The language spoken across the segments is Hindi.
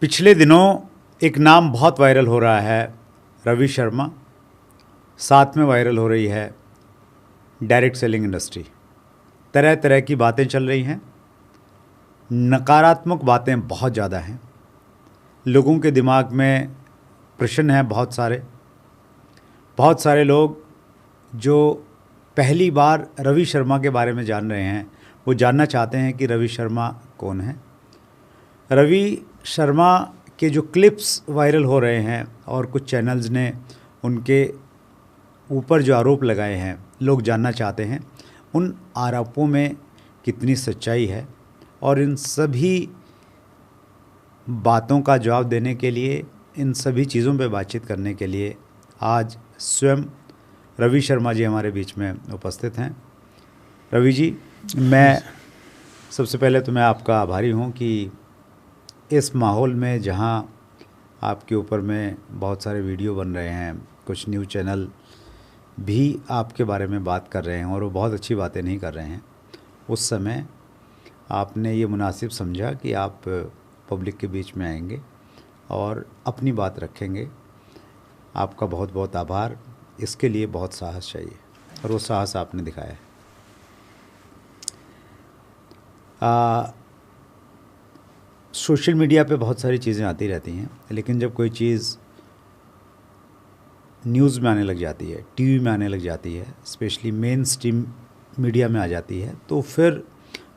पिछले दिनों एक नाम बहुत वायरल हो रहा है, रवि शर्मा। साथ में वायरल हो रही है डायरेक्ट सेलिंग इंडस्ट्री। तरह तरह की बातें चल रही हैं, नकारात्मक बातें बहुत ज़्यादा हैं। लोगों के दिमाग में प्रश्न हैं बहुत सारे लोग जो पहली बार रवि शर्मा के बारे में जान रहे हैं, वो जानना चाहते हैं कि रवि शर्मा कौन है। रवि शर्मा के जो क्लिप्स वायरल हो रहे हैं और कुछ चैनल्स ने उनके ऊपर जो आरोप लगाए हैं, लोग जानना चाहते हैं उन आरोपों में कितनी सच्चाई है। और इन सभी बातों का जवाब देने के लिए, इन सभी चीज़ों पे बातचीत करने के लिए आज स्वयं रवि शर्मा जी हमारे बीच में उपस्थित हैं। रवि जी, मैं सबसे पहले तो मैं आपका आभारी हूँ कि इस माहौल में जहाँ आपके ऊपर में बहुत सारे वीडियो बन रहे हैं, कुछ न्यूज़ चैनल भी आपके बारे में बात कर रहे हैं और वो बहुत अच्छी बातें नहीं कर रहे हैं, उस समय आपने ये मुनासिब समझा कि आप पब्लिक के बीच में आएंगे और अपनी बात रखेंगे। आपका बहुत बहुत आभार। इसके लिए बहुत साहस चाहिए और वो साहस आपने दिखाया है। सोशल मीडिया पे बहुत सारी चीज़ें आती रहती हैं, लेकिन जब कोई चीज़ न्यूज़ में आने लग जाती है, टीवी में आने लग जाती है, स्पेशली मेन स्ट्रीम मीडिया में आ जाती है, तो फिर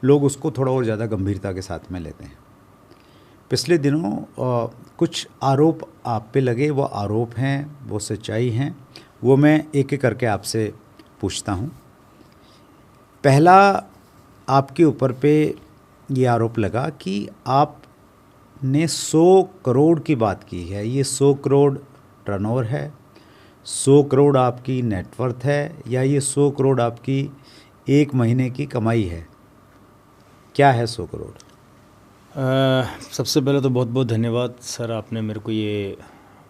लोग उसको थोड़ा और ज़्यादा गंभीरता के साथ में लेते हैं। पिछले दिनों कुछ आरोप आप पे लगे, वो आरोप हैं, वो सच्चाई हैं, वो मैं एक एक करके आपसे पूछता हूँ। पहला, आपके ऊपर पे ये आरोप लगा कि आपने 100 करोड़ की बात की है। ये 100 करोड़ टर्नओवर है, 100 करोड़ आपकी नेटवर्थ है, या ये 100 करोड़ आपकी एक महीने की कमाई है? क्या है 100 करोड़? सबसे पहले तो बहुत बहुत धन्यवाद सर, आपने मेरे को ये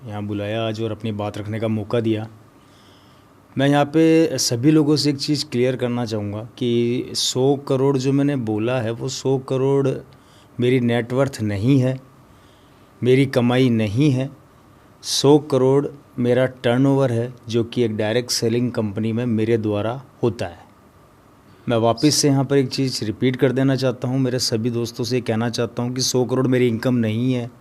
यहाँ बुलाया आज और अपनी बात रखने का मौका दिया। मैं यहाँ पे सभी लोगों से एक चीज़ क्लियर करना चाहूँगा कि 100 करोड़ जो मैंने बोला है, वो 100 करोड़ मेरी नेटवर्थ नहीं है, मेरी कमाई नहीं है। 100 करोड़ मेरा टर्नओवर है, जो कि एक डायरेक्ट सेलिंग कंपनी में मेरे द्वारा होता है। मैं वापस से यहाँ पर एक चीज़ रिपीट कर देना चाहता हूँ, मेरे सभी दोस्तों से कहना चाहता हूँ कि 100 करोड़ मेरी इनकम नहीं है,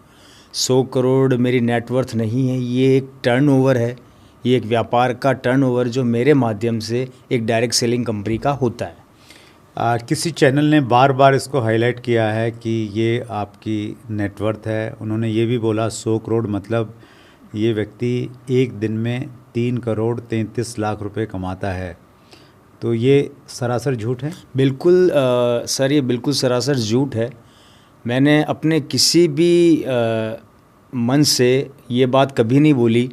100 करोड़ मेरी नेटवर्थ नहीं है। ये एक टर्नओवर है, ये एक व्यापार का टर्नओवर जो मेरे माध्यम से एक डायरेक्ट सेलिंग कंपनी का होता है। किसी चैनल ने बार बार इसको हाईलाइट किया है कि ये आपकी नेटवर्थ है। उन्होंने ये भी बोला 100 करोड़ मतलब ये व्यक्ति एक दिन में 3 करोड़ 33 लाख रुपए कमाता है। तो ये सरासर झूठ है? बिल्कुल सर, ये बिल्कुल सरासर झूठ है। मैंने अपने किसी भी मन से ये बात कभी नहीं बोली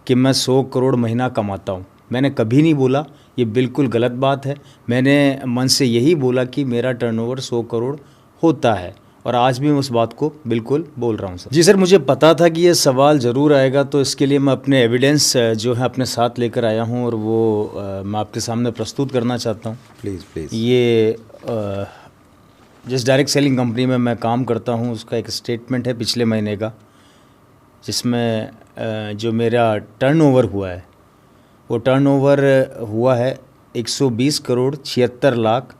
कि मैं 100 करोड़ महीना कमाता हूँ। मैंने कभी नहीं बोला, ये बिल्कुल गलत बात है। मैंने मन से यही बोला कि मेरा टर्नओवर 100 करोड़ होता है, और आज भी मैं उस बात को बिल्कुल बोल रहा हूँ सर। जी सर, मुझे पता था कि ये सवाल ज़रूर आएगा, तो इसके लिए मैं अपने एविडेंस जो है अपने साथ लेकर आया हूँ, और वो मैं आपके सामने प्रस्तुत करना चाहता हूँ। प्लीज़। ये जिस डायरेक्ट सेलिंग कंपनी में मैं काम करता हूँ, उसका एक स्टेटमेंट है पिछले महीने का, जिसमें जो मेरा टर्नओवर हुआ है, वो टर्नओवर हुआ है 120 करोड़ 76 लाख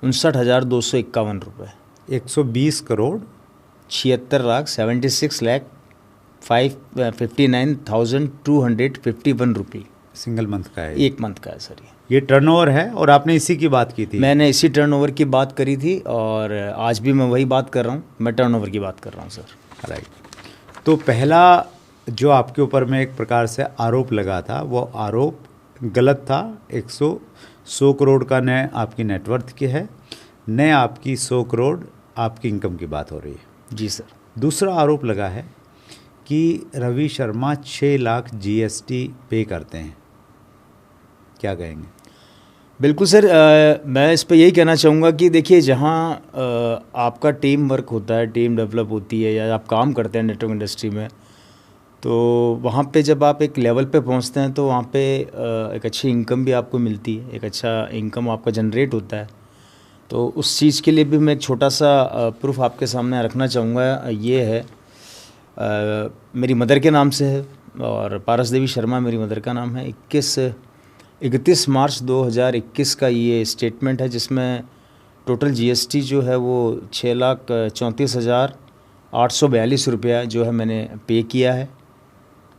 59,251 रुपये। 120 करोड़ 76 लाख 76 लाख 59,251 रुपये सिंगल मंथ का है? एक मंथ का है सर। ये टर्नओवर है और आपने इसी की बात की थी? मैंने इसी टर्नओवर की बात करी थी, और आज भी मैं वही बात कर रहा हूँ, मैं टर्नओवर की बात कर रहा हूँ सर। राइट। तो पहला जो आपके ऊपर में एक प्रकार से आरोप लगा था, वो आरोप गलत था। 100 करोड़ का न आपकी नेटवर्थ की है, न आपकी 100 करोड़ आपकी इनकम की बात हो रही है। जी सर। दूसरा दूसरा आरोप लगा है कि रवि शर्मा 6 लाख GST पे करते हैं। क्या कहेंगे? बिल्कुल सर, मैं इस पे यही कहना चाहूँगा कि देखिए, जहाँ आपका टीम वर्क होता है, टीम डेवलप होती है, या आप काम करते हैं नेटवर्क इंडस्ट्री में, तो वहाँ पे जब आप एक लेवल पे पहुँचते हैं, तो वहाँ पे एक अच्छी इनकम भी आपको मिलती है, एक अच्छा इनकम आपका जनरेट होता है। तो उस चीज़ के लिए भी मैं एक छोटा सा प्रूफ आपके सामने रखना चाहूँगा। ये है मेरी मदर के नाम से है और पारस देवी शर्मा मेरी मदर का नाम है। 31 मार्च 2021 का ये स्टेटमेंट है, जिसमें टोटल जीएसटी जो है वो 6,34,842 रुपया जो है मैंने पे किया है,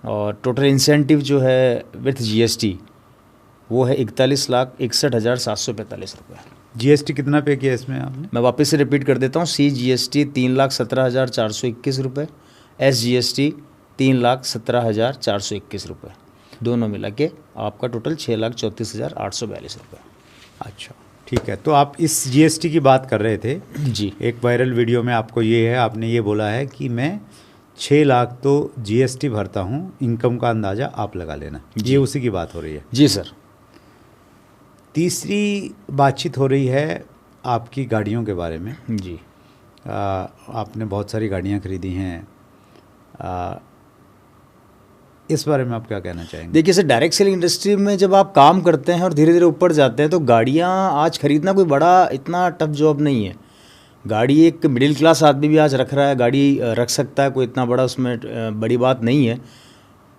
और टोटल इंसेंटिव जो है विथ जीएसटी वो है 41,61,745 रुपये। जीएसटी कितना पे किया इसमें आपने? मैं वापस से रिपीट कर देता हूँ। CGST 3,17,421 रुपये, SGST 3,17,421 रुपये, दोनों मिला के आपका टोटल 6,34,842 रुपये। अच्छा, ठीक है। तो आप इस जीएसटी की बात कर रहे थे जी। एक वायरल वीडियो में आपको ये है, आपने ये बोला है कि मैं 6 लाख तो जीएसटी भरता हूँ, इनकम का अंदाज़ा आप लगा लेना। ये उसी की बात हो रही है? जी सर। तीसरी बातचीत हो रही है आपकी गाड़ियों के बारे में। जी। आपने बहुत सारी गाड़ियाँ खरीदी हैं, इस बारे में आप क्या कहना चाहेंगे? देखिए सर, डायरेक्ट सेलिंग इंडस्ट्री में जब आप काम करते हैं और धीरे धीरे ऊपर जाते हैं तो गाड़ियाँ आज खरीदना कोई बड़ा इतना टफ जॉब नहीं है। गाड़ी एक मिडिल क्लास आदमी भी आज रख रहा है, गाड़ी रख सकता है, कोई इतना बड़ा उसमें बड़ी बात नहीं है।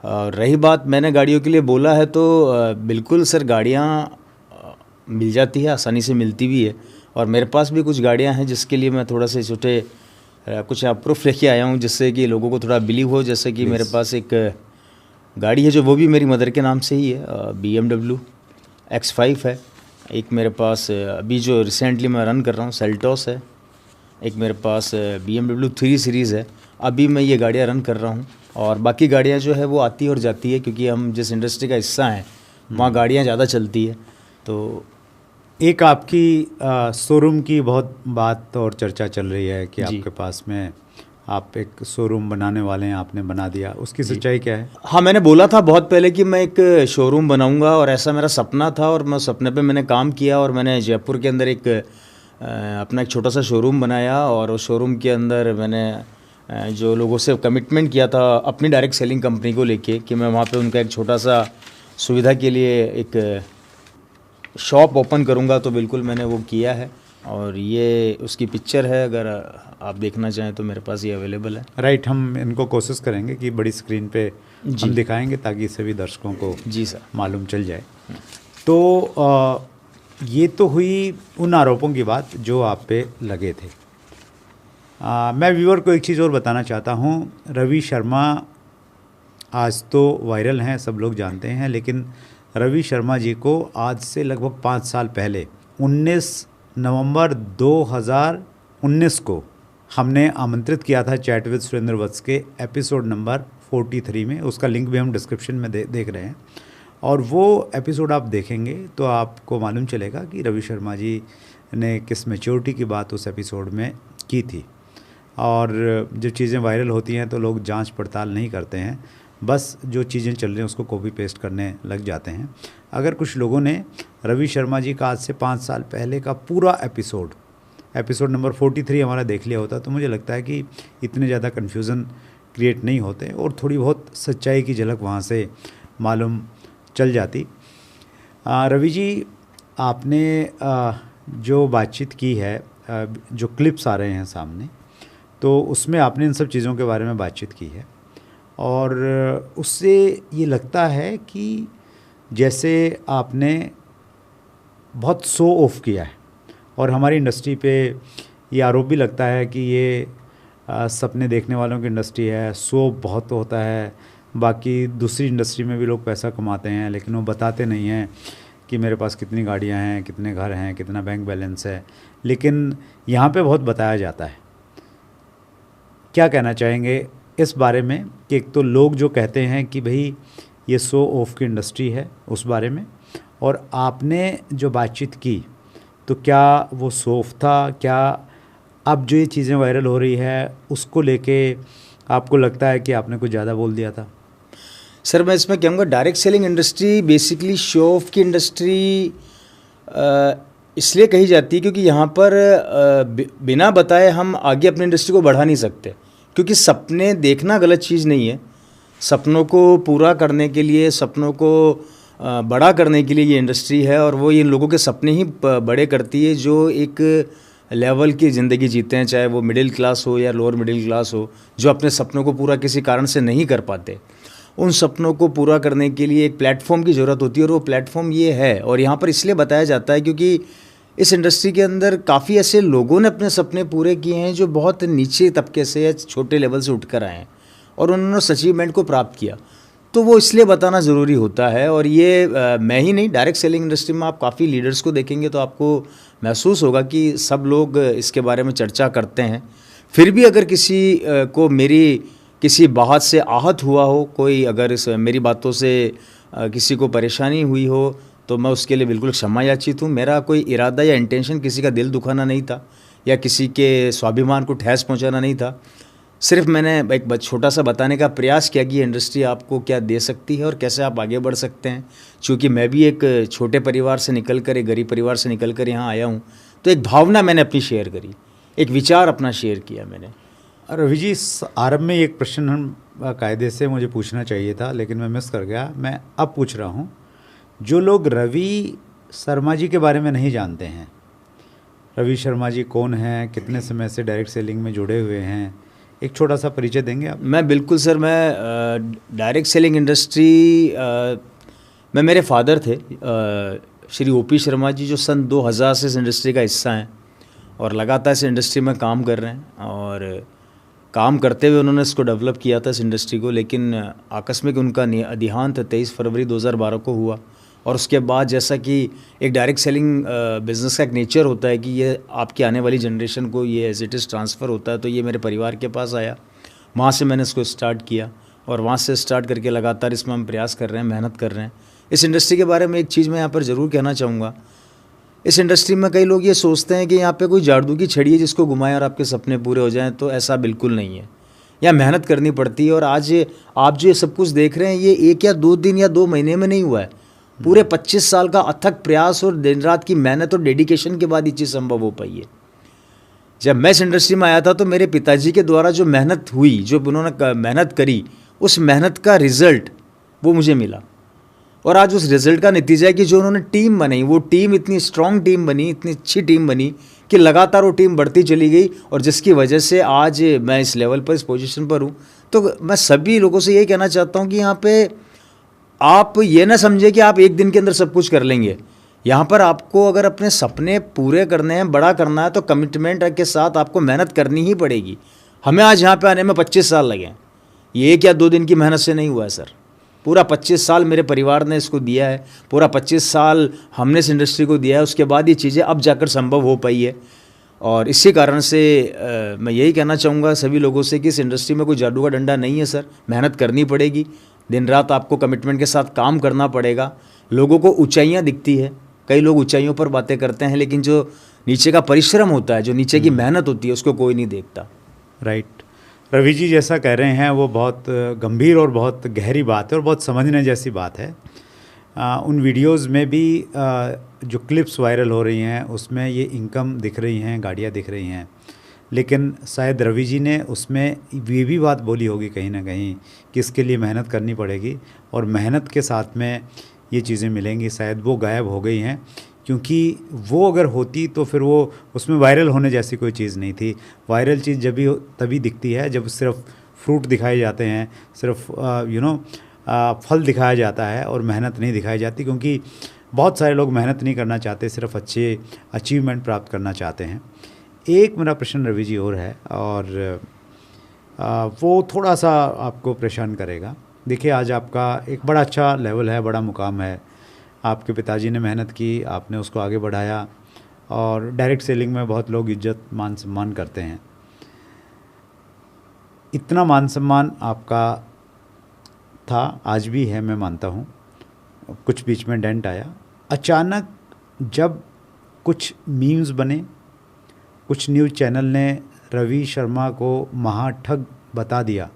रही बात मैंने गाड़ियों के लिए बोला है, तो बिल्कुल सर गाड़ियाँ मिल जाती है, आसानी से मिलती भी है, और मेरे पास भी कुछ गाड़ियाँ हैं जिसके लिए मैं थोड़ा से छोटे कुछ प्रूफ लेके आया हूँ, जिससे कि लोगों को थोड़ा बिलीव हो। जैसे कि मेरे पास एक गाड़ी है जो वो भी मेरी मदर के नाम से ही है, BMW X5 है। एक मेरे पास अभी जो रिसेंटली मैं रन कर रहा हूँ सेल्टॉस है। एक मेरे पास BMW 3 सीरीज़ है, अभी मैं ये गाड़ियाँ रन कर रहा हूँ। और बाकी गाड़ियाँ जो है वो आती और जाती है, क्योंकि हम जिस इंडस्ट्री का हिस्सा हैं वहाँ गाड़ियाँ ज़्यादा चलती है। तो एक आपकी शोरूम की बहुत बात और चर्चा चल रही है कि आपके पास में आप एक शोरूम बनाने वाले हैं, आपने बना दिया, उसकी सच्चाई क्या है? हाँ, मैंने बोला था बहुत पहले कि मैं एक शोरूम बनाऊंगा, और ऐसा मेरा सपना था, और मैं सपने पे मैंने काम किया, और मैंने जयपुर के अंदर एक अपना एक छोटा सा शोरूम बनाया। और उस शोरूम के अंदर मैंने जो लोगों से कमिटमेंट किया था अपनी डायरेक्ट सेलिंग कंपनी को लेके कि मैं वहाँ पे उनका एक छोटा सा सुविधा के लिए एक शॉप ओपन करूँगा, तो बिल्कुल मैंने वो किया है। और ये उसकी पिक्चर है, अगर आप देखना चाहें तो मेरे पास ये अवेलेबल है। राइट, हम इनको कोशिश करेंगे कि बड़ी स्क्रीन पे हम दिखाएंगे ताकि सभी दर्शकों को जी सर मालूम चल जाए। तो ये तो हुई उन आरोपों की बात जो आप पे लगे थे। मैं व्यूअर को एक चीज़ और बताना चाहता हूँ। रवि शर्मा आज तो वायरल हैं, सब लोग जानते हैं, लेकिन रवि शर्मा जी को आज से लगभग 5 साल पहले 19 नवंबर 2019 को हमने आमंत्रित किया था चैट विद सुरेंद्र वत्स के एपिसोड नंबर 43 में। उसका लिंक भी हम डिस्क्रिप्शन में देख रहे हैं, और वो एपिसोड आप देखेंगे तो आपको मालूम चलेगा कि रवि शर्मा जी ने किस मैच्योरिटी की बात उस एपिसोड में की थी। और जब चीज़ें वायरल होती हैं तो लोग जांच पड़ताल नहीं करते हैं, बस जो चीज़ें चल रही हैं उसको कॉपी पेस्ट करने लग जाते हैं। अगर कुछ लोगों ने रवि शर्मा जी का आज से 5 साल पहले का पूरा एपिसोड नंबर 43 हमारा देख लिया होता तो मुझे लगता है कि इतने ज़्यादा कन्फ्यूज़न क्रिएट नहीं होते, और थोड़ी बहुत सच्चाई की झलक वहाँ से मालूम चल जाती। रवि जी, आपने जो बातचीत की है, जो क्लिप्स आ रहे हैं सामने, तो उसमें आपने इन सब चीज़ों के बारे में बातचीत की है, और उससे ये लगता है कि जैसे आपने बहुत शो ऑफ किया है, और हमारी इंडस्ट्री पे ये आरोप भी लगता है कि ये सपने देखने वालों की इंडस्ट्री है, शो बहुत होता है। बाकी दूसरी इंडस्ट्री में भी लोग पैसा कमाते हैं, लेकिन वो बताते नहीं हैं कि मेरे पास कितनी गाड़ियां हैं, कितने घर हैं, कितना बैंक बैलेंस है, लेकिन यहाँ पे बहुत बताया जाता है। क्या कहना चाहेंगे इस बारे में कि एक तो लोग जो कहते हैं कि भाई ये शो ऑफ की इंडस्ट्री है, उस बारे में, और आपने जो बातचीत की तो क्या वो शो ऑफ था? क्या अब जो ये चीज़ें वायरल हो रही है उसको लेके आपको लगता है कि आपने कुछ ज़्यादा बोल दिया था? सर, मैं इसमें कहूँगा direct selling industry basically show off की इंडस्ट्री इसलिए कही जाती है क्योंकि यहाँ पर बिना बताए हम आगे अपनी इंडस्ट्री को बढ़ा नहीं सकते, क्योंकि सपने देखना गलत चीज़ नहीं है। सपनों को पूरा करने के लिए, सपनों को बड़ा करने के लिए ये इंडस्ट्री है, और वो इन लोगों के सपने ही बड़े करती है जो एक लेवल की ज़िंदगी जीते हैं, चाहे वो मिडिल क्लास हो या लोअर मिडिल क्लास हो, जो अपने सपनों को पूरा किसी कारण से नहीं कर पाते। उन सपनों को पूरा करने के लिए एक प्लेटफॉर्म की ज़रूरत होती है, और वो प्लेटफॉर्म ये है। और यहाँ पर इसलिए बताया जाता है क्योंकि इस इंडस्ट्री के अंदर काफ़ी ऐसे लोगों ने अपने सपने पूरे किए हैं जो बहुत नीचे तबके से या छोटे लेवल से उठकर आए हैं, और उन्होंने उस अचीवमेंट को प्राप्त किया। तो वो इसलिए बताना ज़रूरी होता है। और ये मैं ही नहीं, डायरेक्ट सेलिंग इंडस्ट्री में आप काफ़ी लीडर्स को देखेंगे तो आपको महसूस होगा कि सब लोग इसके बारे में चर्चा करते हैं। फिर भी अगर किसी को मेरी किसी बात से आहत हुआ हो, कोई अगर इस मेरी बातों से किसी को परेशानी हुई हो, तो मैं उसके लिए बिल्कुल क्षमा याचित हूँ। मेरा कोई इरादा या इंटेंशन किसी का दिल दुखाना नहीं था, या किसी के स्वाभिमान को ठेस पहुँचाना नहीं था। सिर्फ मैंने एक छोटा सा बताने का प्रयास किया कि ये इंडस्ट्री आपको क्या दे सकती है और कैसे आप आगे बढ़ सकते हैं। क्योंकि मैं भी एक छोटे परिवार से निकल कर, एक गरीब परिवार से निकल कर यहाँ आया हूँ, तो एक भावना मैंने अपनी शेयर करी, एक विचार अपना शेयर किया मैंने। रवि जी, आरंभ में एक प्रश्न हम कायदे से मुझे पूछना चाहिए था, लेकिन मैं मिस कर गया। मैं अब पूछ रहा हूँ, जो लोग रवि शर्मा जी के बारे में नहीं जानते हैं, रवि शर्मा जी कौन हैं, कितने समय से डायरेक्ट सेलिंग में जुड़े हुए हैं, एक छोटा सा परिचय देंगे आप? मैं बिल्कुल सर, मैं डायरेक्ट सेलिंग इंडस्ट्री में मेरे फादर थे श्री ओपी शर्मा जी, जो सन 2000 से इस इंडस्ट्री का हिस्सा हैं और लगातार इस इंडस्ट्री में काम कर रहे हैं। और काम करते हुए उन्होंने इसको डेवलप किया था, इस इंडस्ट्री को। लेकिन आकस्मिक उनका देहांत 23 फरवरी 2012 को हुआ। और उसके बाद जैसा कि एक डायरेक्ट सेलिंग बिज़नेस का एक नेचर होता है कि ये आपकी आने वाली जनरेशन को ये एज इट इज़ ट्रांसफ़र होता है, तो ये मेरे परिवार के पास आया। वहाँ से मैंने इसको स्टार्ट किया, और वहाँ से स्टार्ट करके लगातार इसमें हम प्रयास कर रहे हैं, मेहनत कर रहे हैं। इस इंडस्ट्री के बारे में एक चीज़ मैं यहाँ पर ज़रूर कहना चाहूँगा। इस इंडस्ट्री में कई लोग ये सोचते हैं कि यहाँ पे कोई जादू की छड़ी है जिसको घुमाएं और आपके सपने पूरे हो जाएं, तो ऐसा बिल्कुल नहीं है। यहाँ मेहनत करनी पड़ती है। और आज आप जो ये सब कुछ देख रहे हैं, ये 1 या 2 दिन या 2 महीने में नहीं हुआ है। पूरे 25 साल का अथक प्रयास और दिन रात की मेहनत और डेडिकेशन के बाद ये चीज़ संभव हो पाई है। जब मैं इस इंडस्ट्री में आया था तो मेरे पिताजी के द्वारा जो मेहनत हुई, जो उन्होंने मेहनत करी, उस मेहनत का रिज़ल्ट वो मुझे मिला। और आज उस रिज़ल्ट का नतीजा है कि जो उन्होंने टीम बनाई, वो टीम इतनी स्ट्रॉन्ग टीम बनी, इतनी अच्छी टीम बनी कि लगातार वो टीम बढ़ती चली गई, और जिसकी वजह से आज मैं इस लेवल पर, इस पोजीशन पर हूँ। तो मैं सभी लोगों से यही कहना चाहता हूँ कि यहाँ पे आप ये ना समझे कि आप एक दिन के अंदर सब कुछ कर लेंगे। यहाँ पर आपको अगर अपने सपने पूरे करने हैं, बड़ा करना है, तो कमिटमेंट के साथ आपको मेहनत करनी ही पड़ेगी। हमें आज यहाँ पे आने में 25 साल लगे हैं। ये 1 या 2 दिन की मेहनत से नहीं हुआ है सर। पूरा 25 साल मेरे परिवार ने इसको दिया है, पूरा 25 साल हमने इस इंडस्ट्री को दिया है। उसके बाद ये चीज़ें अब जाकर संभव हो पाई है। और इसी कारण से मैं यही कहना चाहूँगा सभी लोगों से कि इस इंडस्ट्री में कोई जादू का डंडा नहीं है सर। मेहनत करनी पड़ेगी, दिन रात आपको कमिटमेंट के साथ काम करना पड़ेगा। लोगों को ऊंचाइयाँ दिखती है, कई लोग ऊंचाइयों पर बातें करते हैं, लेकिन जो नीचे का परिश्रम होता है, जो नीचे की मेहनत होती है, उसको कोई नहीं देखता। राइट। रवि जी जैसा कह रहे हैं वो बहुत गंभीर और बहुत गहरी बात है और बहुत समझने जैसी बात है। उन वीडियोस में भी जो क्लिप्स वायरल हो रही हैं उसमें ये इनकम दिख रही हैं, गाड़ियाँ दिख रही हैं, लेकिन शायद रवि जी ने उसमें ये भी बात बोली होगी कहीं ना कहीं कि इसके लिए मेहनत करनी पड़ेगी और मेहनत के साथ में ये चीज़ें मिलेंगी। शायद वो गायब हो गई हैं, क्योंकि वो अगर होती तो फिर वो उसमें वायरल होने जैसी कोई चीज़ नहीं थी। वायरल चीज़ जब भी तभी दिखती है जब सिर्फ फ्रूट दिखाए जाते हैं, सिर्फ फल दिखाया जाता है और मेहनत नहीं दिखाई जाती, क्योंकि बहुत सारे लोग मेहनत नहीं करना चाहते, सिर्फ अच्छे अचीवमेंट प्राप्त करना चाहते हैं। एक मेरा प्रश्न रवि जी और है, और वो थोड़ा सा आपको परेशान करेगा। देखिए, आज आपका एक बड़ा अच्छा लेवल है, बड़ा मुकाम है, आपके पिताजी ने मेहनत की, आपने उसको आगे बढ़ाया, और डायरेक्ट सेलिंग में बहुत लोग इज्जत मान सम्मान करते हैं। इतना मान सम्मान आपका था, आज भी है, मैं मानता हूँ। कुछ बीच में डेंट आया, अचानक जब कुछ मीम्स बने, कुछ न्यूज़ चैनल ने रवि शर्मा को महाठग बता दिया,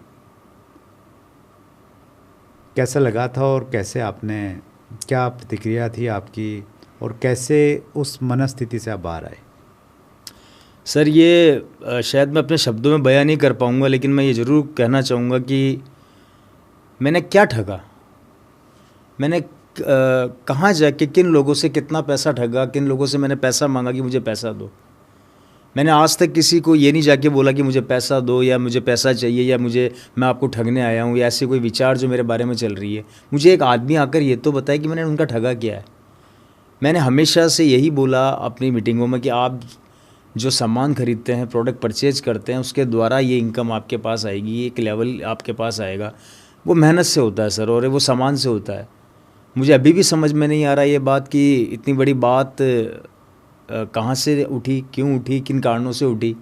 कैसा लगा था और कैसे आपने, क्या प्रतिक्रिया थी आपकी, और कैसे उस मनस्थिति से आप बाहर आए? सर, ये शायद मैं अपने शब्दों में बयान नहीं कर पाऊँगा, लेकिन मैं ये ज़रूर कहना चाहूँगा कि मैंने क्या ठगा, मैंने कहाँ जाके किन लोगों से कितना पैसा ठगा, किन लोगों से मैंने पैसा मांगा कि मुझे पैसा दो। मैंने आज तक किसी को ये नहीं जाके बोला कि मुझे पैसा दो या मुझे पैसा चाहिए या मैं आपको ठगने आया हूँ या ऐसे कोई विचार जो मेरे बारे में चल रही है। मुझे एक आदमी आकर ये तो बताए कि मैंने उनका ठगा क्या है। मैंने हमेशा से यही बोला अपनी मीटिंगों में कि आप जो सामान खरीदते हैं, प्रोडक्ट परचेज करते हैं, उसके द्वारा ये इनकम आपके पास आएगी, एक लेवल आपके पास आएगा, वो मेहनत से होता है सर, और वो सामान से होता है। मुझे अभी भी समझ में नहीं आ रहा ये बात कि इतनी बड़ी बात कहाँ से उठी, क्यों उठी, किन कारणों से उठी,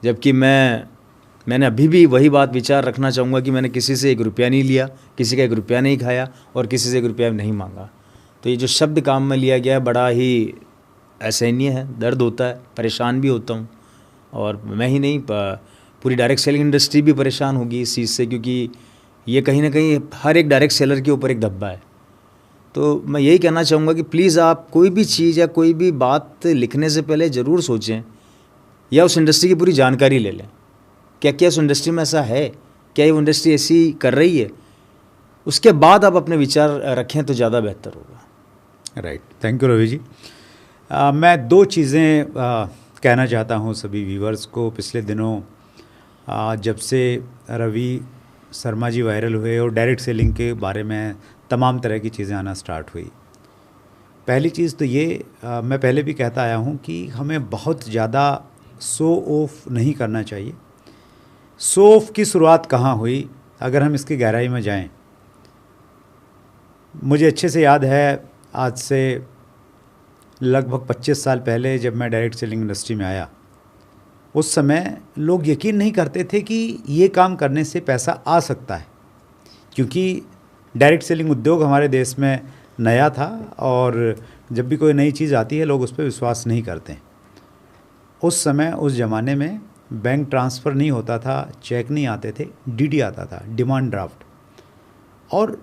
जबकि मैंने अभी भी वही बात विचार रखना चाहूँगा कि मैंने किसी से 1 रुपया नहीं लिया, किसी का 1 रुपया नहीं खाया और किसी से 1 रुपया नहीं मांगा। तो ये जो शब्द काम में लिया गया है बड़ा ही असहनीय है, दर्द होता है, परेशान भी होता हूँ। और मैं ही नहीं, पूरी डायरेक्ट सेलिंग इंडस्ट्री भी परेशान होगी इस चीज़ से, क्योंकि ये कहीं ना कहीं हर एक डायरेक्ट सेलर के ऊपर एक धब्बा है। तो मैं यही कहना चाहूँगा कि प्लीज़ आप कोई भी चीज़ या कोई भी बात लिखने से पहले ज़रूर सोचें या उस इंडस्ट्री की पूरी जानकारी ले लें। क्या क्या उस इंडस्ट्री में ऐसा है, क्या ये इंडस्ट्री ऐसी कर रही है, उसके बाद आप अपने विचार रखें तो ज़्यादा बेहतर होगा। Right, thank you Ravi ji. मैं 2 चीज़ें कहना चाहता हूँ सभी व्यूवर्स को। पिछले दिनों जब से रवि शर्मा जी वायरल हुए और डायरेक्ट सेलिंग के बारे में तमाम तरह की चीज़ें आना स्टार्ट हुई, पहली चीज़ तो ये मैं पहले भी कहता आया हूँ कि हमें बहुत ज़्यादा शो ऑफ नहीं करना चाहिए। शो ऑफ की शुरुआत कहाँ हुई, अगर हम इसकी गहराई में जाएं, मुझे अच्छे से याद है, आज से लगभग 25 साल पहले जब मैं डायरेक्ट सेलिंग इंडस्ट्री में आया, उस समय लोग यकीन नहीं करते थे कि ये काम करने से पैसा आ सकता है, क्योंकि डायरेक्ट सेलिंग उद्योग हमारे देश में नया था और जब भी कोई नई चीज़ आती है लोग उस पर विश्वास नहीं करते। उस समय उस ज़माने में बैंक ट्रांसफ़र नहीं होता था, चेक नहीं आते थे, डीडी आता था, डिमांड ड्राफ्ट, और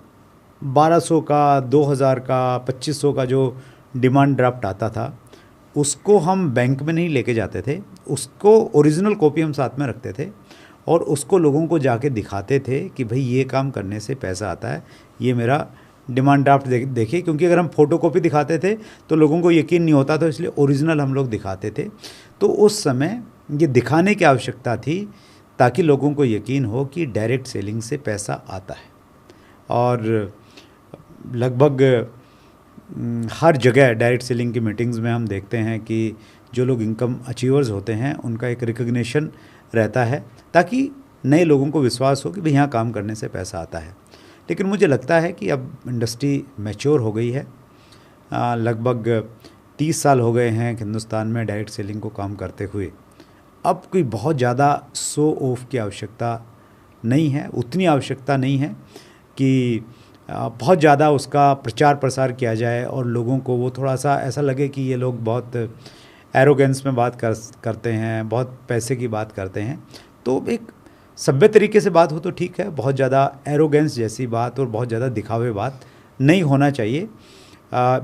1200 का, 2000 का, 2500 का जो डिमांड ड्राफ्ट आता था, उसको हम बैंक में नहीं लेके जाते थे, उसको ओरिजिनल कॉपी हम साथ में रखते थे और उसको लोगों को जाके दिखाते थे कि भाई ये काम करने से पैसा आता है, ये मेरा डिमांड ड्राफ्ट देखिए। क्योंकि अगर हम फ़ोटोकॉपी दिखाते थे तो लोगों को यकीन नहीं होता था, इसलिए ओरिजिनल हम लोग दिखाते थे। तो उस समय ये दिखाने की आवश्यकता थी ताकि लोगों को यकीन हो कि डायरेक्ट सेलिंग से पैसा आता है। और लगभग हर जगह डायरेक्ट सेलिंग की मीटिंग्स में हम देखते हैं कि जो लोग इनकम अचीवर्स होते हैं उनका एक रिकग्निशन रहता है ताकि नए लोगों को विश्वास हो कि भाई यहाँ काम करने से पैसा आता है। लेकिन मुझे लगता है कि अब इंडस्ट्री मैच्योर हो गई है। लगभग 30 साल हो गए हैं हिंदुस्तान में डायरेक्ट सेलिंग को काम करते हुए। अब कोई बहुत ज़्यादा शो ऑफ की आवश्यकता नहीं है, उतनी आवश्यकता नहीं है कि बहुत ज़्यादा उसका प्रचार प्रसार किया जाए और लोगों को वो थोड़ा सा ऐसा लगे कि ये लोग बहुत एरोगेंस में बात करते हैं, बहुत पैसे की बात करते हैं। तो एक सभ्य तरीके से बात हो तो ठीक है, बहुत ज़्यादा एरोगेंस जैसी बात और बहुत ज़्यादा दिखावे बात नहीं होना चाहिए।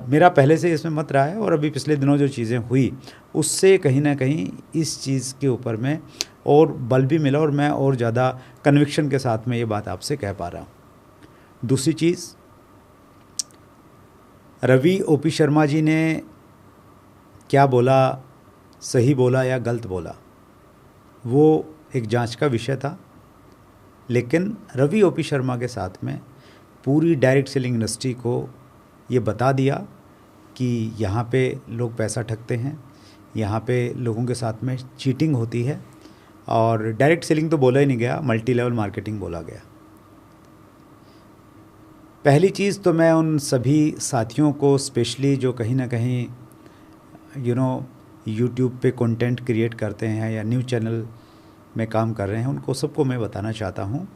मेरा पहले से इसमें मत रहा है और अभी पिछले दिनों जो चीज़ें हुई उससे कहीं ना कहीं इस चीज़ के ऊपर में और बल भी मिला और मैं और ज़्यादा कन्विक्शन के साथ में ये बात आपसे कह पा रहा हूँ। दूसरी चीज़, रवि ओपी शर्मा जी ने क्या बोला, सही बोला या गलत बोला, वो एक जांच का विषय था। लेकिन रवि ओपी शर्मा के साथ में पूरी डायरेक्ट सेलिंग इंडस्ट्री को ये बता दिया कि यहाँ पे लोग पैसा ठगते हैं, यहाँ पे लोगों के साथ में चीटिंग होती है। और डायरेक्ट सेलिंग तो बोला ही नहीं गया, मल्टी लेवल मार्केटिंग बोला गया। पहली चीज़ तो मैं उन सभी साथियों को स्पेशली जो कहीं ना कहीं यूट्यूब पे कंटेंट क्रिएट करते हैं या न्यूज़ चैनल में काम कर रहे हैं, उनको सबको मैं बताना चाहता हूँ,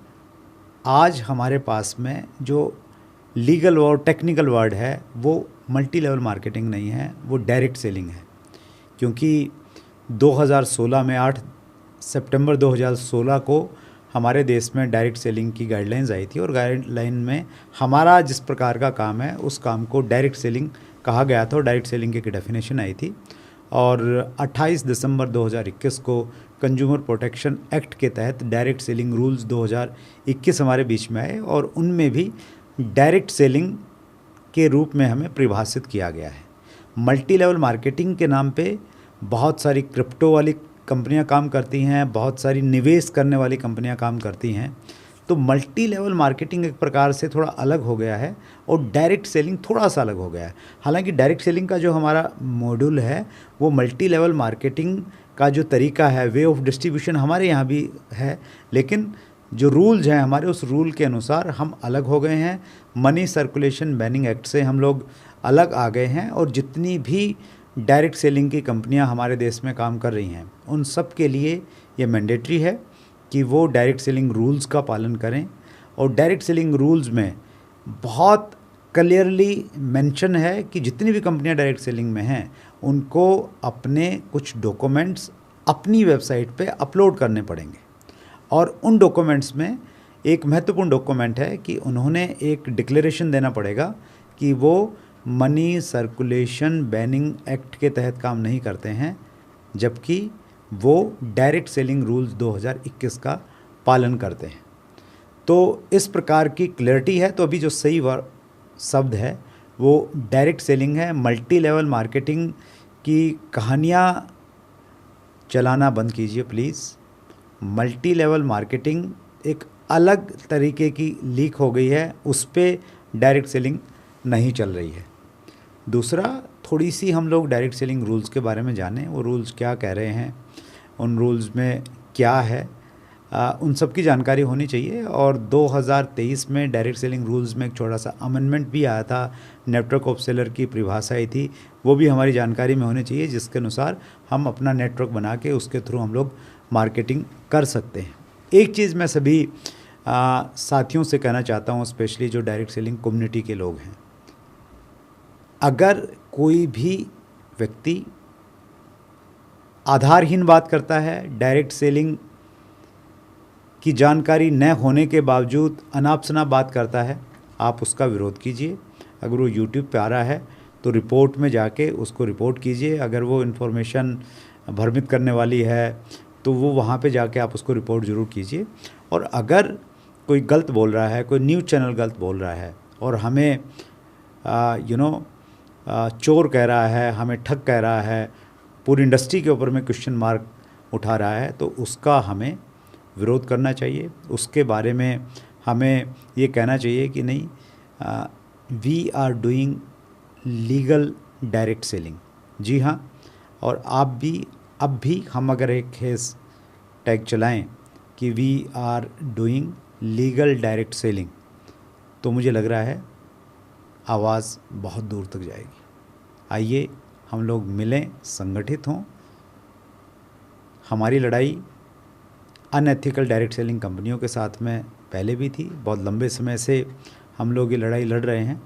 आज हमारे पास में जो लीगल और टेक्निकल वर्ड है वो मल्टी लेवल मार्केटिंग नहीं है, वो डायरेक्ट सेलिंग है। क्योंकि 2016 में 8 सितंबर 2016 को हमारे देश में डायरेक्ट सेलिंग की गाइडलाइंस आई थी और गाइडलाइन में हमारा जिस प्रकार का काम है उस काम को डायरेक्ट सेलिंग कहा गया था और डायरेक्ट सेलिंग की डेफिनेशन आई थी। और 28 दिसंबर 2021 को कंज्यूमर प्रोटेक्शन एक्ट के तहत डायरेक्ट सेलिंग रूल्स 2021 हमारे बीच में आए और उनमें भी डायरेक्ट सेलिंग के रूप में हमें परिभाषित किया गया है। मल्टी लेवल मार्केटिंग के नाम पे बहुत सारी क्रिप्टो वाली कंपनियां काम करती हैं, बहुत सारी निवेश करने वाली कंपनियां काम करती हैं। तो मल्टी लेवल मार्केटिंग एक प्रकार से थोड़ा अलग हो गया है और डायरेक्ट सेलिंग थोड़ा सा अलग हो गया है। हालांकि डायरेक्ट सेलिंग का जो हमारा मॉड्यूल है वो मल्टी लेवल मार्केटिंग का जो तरीका है, वे ऑफ डिस्ट्रीब्यूशन हमारे यहाँ भी है, लेकिन जो रूल्स हैं हमारे, उस रूल के अनुसार हम अलग हो गए हैं। मनी सर्कुलेशन बैनिंग एक्ट से हम लोग अलग आ गए हैं और जितनी भी डायरेक्ट सेलिंग की कंपनियां हमारे देश में काम कर रही हैं उन सब के लिए ये मैंडेटरी है कि वो डायरेक्ट सेलिंग रूल्स का पालन करें। और डायरेक्ट सेलिंग रूल्स में बहुत क्लियरली मेंशन है कि जितनी भी कंपनियां डायरेक्ट सेलिंग में हैं उनको अपने कुछ डॉक्यूमेंट्स अपनी वेबसाइट पे अपलोड करने पड़ेंगे। और उन डॉक्यूमेंट्स में एक महत्वपूर्ण डॉक्यूमेंट है कि उन्होंने एक डिक्लेरेशन देना पड़ेगा कि वो मनी सर्कुलेशन बैनिंग एक्ट के तहत काम नहीं करते हैं, जबकि वो डायरेक्ट सेलिंग रूल्स 2021 का पालन करते हैं। तो इस प्रकार की क्लैरिटी है। तो अभी जो सही शब्द है वो डायरेक्ट सेलिंग है। मल्टी लेवल मार्केटिंग की कहानियाँ चलाना बंद कीजिए प्लीज़। मल्टी लेवल मार्केटिंग एक अलग तरीके की लीक हो गई है, उस पर डायरेक्ट सेलिंग नहीं चल रही है। दूसरा, थोड़ी सी हम लोग डायरेक्ट सेलिंग रूल्स के बारे में जानें, वो रूल्स क्या कह रहे हैं, उन रूल्स में क्या है, उन सब की जानकारी होनी चाहिए। और 2023 में डायरेक्ट सेलिंग रूल्स में एक छोटा सा अमेंडमेंट भी आया था, नेटवर्क ऑफ सेलर की परिभाषा आई थी, वो भी हमारी जानकारी में होनी चाहिए, जिसके अनुसार हम अपना नेटवर्क बना के उसके थ्रू हम लोग मार्केटिंग कर सकते हैं। एक चीज़ मैं सभी साथियों से कहना चाहता हूँ, स्पेशली जो डायरेक्ट सेलिंग कम्युनिटी के लोग हैं, अगर कोई भी व्यक्ति आधारहीन बात करता है, डायरेक्ट सेलिंग की जानकारी न होने के बावजूद अनाप शनाप बात करता है, आप उसका विरोध कीजिए। अगर वो यूट्यूब पे आ रहा है तो रिपोर्ट में जाके उसको रिपोर्ट कीजिए। अगर वो इन्फॉर्मेशन भ्रमित करने वाली है तो वो वहाँ पे जाके आप उसको रिपोर्ट ज़रूर कीजिए। और अगर कोई गलत बोल रहा है, कोई न्यूज़ चैनल गलत बोल रहा है और हमें चोर कह रहा है, हमें ठग कह रहा है, पूरी इंडस्ट्री के ऊपर में क्वेश्चन मार्क उठा रहा है, तो उसका हमें विरोध करना चाहिए। उसके बारे में हमें ये कहना चाहिए कि नहीं, we are doing legal direct selling. जी हाँ, और आप भी अब भी हम अगर एक हैश टैग चलाएं कि we are doing legal direct selling, तो मुझे लग रहा है आवाज़ बहुत दूर तक जाएगी। आइए हम लोग मिलें, संगठित हों। हमारी लड़ाई अनएथिकल डायरेक्ट सेलिंग कंपनियों के साथ में पहले भी थी, बहुत लंबे समय से हम लोग ये लड़ाई लड़ रहे हैं,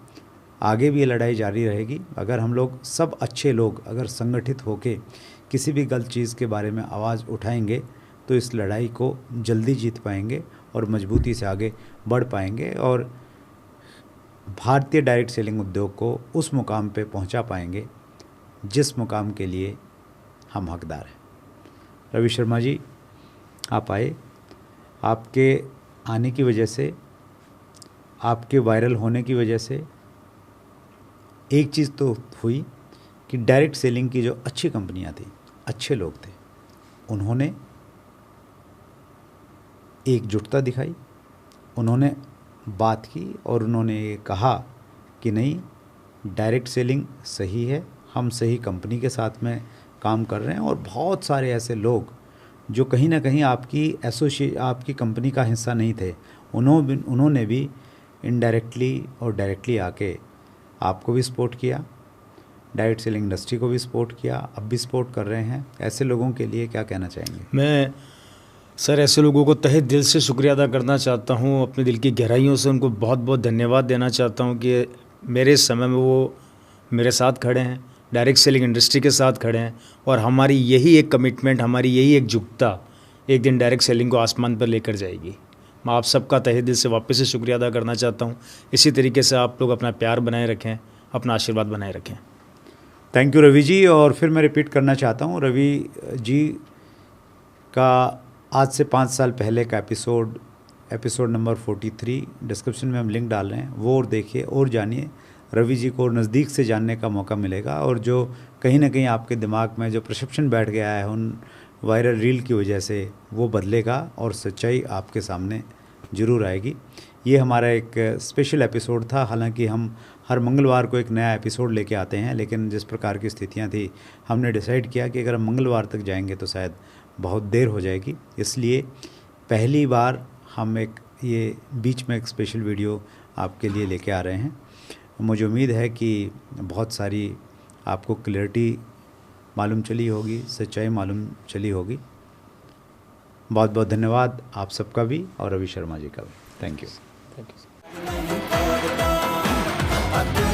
आगे भी ये लड़ाई जारी रहेगी। अगर हम लोग सब अच्छे लोग अगर संगठित होके किसी भी गलत चीज़ के बारे में आवाज़ उठाएंगे तो इस लड़ाई को जल्दी जीत पाएंगे और मजबूती से आगे बढ़ पाएंगे और भारतीय डायरेक्ट सेलिंग उद्योग को उस मुकाम पे पहुंचा पाएंगे जिस मुकाम के लिए हम हकदार हैं। रवि शर्मा जी, आप आए। आपके आने की वजह से, आपके वायरल होने की वजह से एक चीज़ तो हुई कि डायरेक्ट सेलिंग की जो अच्छी कंपनियां थी, अच्छे लोग थे, उन्होंने एकजुटता दिखाई, उन्होंने बात की और उन्होंने ये कहा कि नहीं, डायरेक्ट सेलिंग सही है, हम सही कंपनी के साथ में काम कर रहे हैं। और बहुत सारे ऐसे लोग जो कहीं ना कहीं आपकी कंपनी का हिस्सा नहीं थे, उन्होंने भी इनडायरेक्टली और डायरेक्टली आके आपको भी सपोर्ट किया, डायरेक्ट सेलिंग इंडस्ट्री को भी सपोर्ट किया, अब भी सपोर्ट कर रहे हैं। ऐसे लोगों के लिए क्या कहना चाहेंगे? मैं सर ऐसे लोगों को तहे दिल से शुक्रिया अदा करना चाहता हूँ, अपने दिल की गहराइयों से उनको बहुत बहुत धन्यवाद देना चाहता हूँ कि मेरे समय में वो मेरे साथ खड़े हैं, डायरेक्ट सेलिंग इंडस्ट्री के साथ खड़े हैं। और हमारी यही एक कमिटमेंट, हमारी यही एकजुटता एक दिन डायरेक्ट सेलिंग को आसमान पर लेकर जाएगी। मैं आप सबका तहे दिल से वापस से शुक्रिया अदा करना चाहता हूँ। इसी तरीके से आप लोग अपना प्यार बनाए रखें, अपना आशीर्वाद बनाए रखें। Thank you Ravi ji. और फिर मैं रिपीट करना चाहता हूँ, रवि जी का आज से 5 साल पहले का एपिसोड नंबर 43 डिस्क्रिप्शन में हम लिंक डाल रहे हैं, वो और देखिए और जानिए। रवि जी को नज़दीक से जानने का मौका मिलेगा और जो कहीं ना कहीं आपके दिमाग में जो परसेप्शन बैठ गया है उन वायरल रील की वजह से वो बदलेगा और सच्चाई आपके सामने ज़रूर आएगी। ये हमारा एक स्पेशल एपिसोड था। हालांकि हम हर मंगलवार को एक नया एपिसोड लेके आते हैं, लेकिन जिस प्रकार की स्थितियां थी हमने डिसाइड किया कि अगर हम मंगलवार तक जाएंगे तो शायद बहुत देर हो जाएगी। इसलिए पहली बार हम एक ये बीच में एक स्पेशल वीडियो आपके लिए लेके आ रहे हैं। मुझे उम्मीद है कि बहुत सारी आपको क्लैरिटी मालूम चली होगी, सच्चाई मालूम चली होगी। बहुत बहुत धन्यवाद आप सबका भी और रवि शर्मा जी का भी। Thank you. Thank you.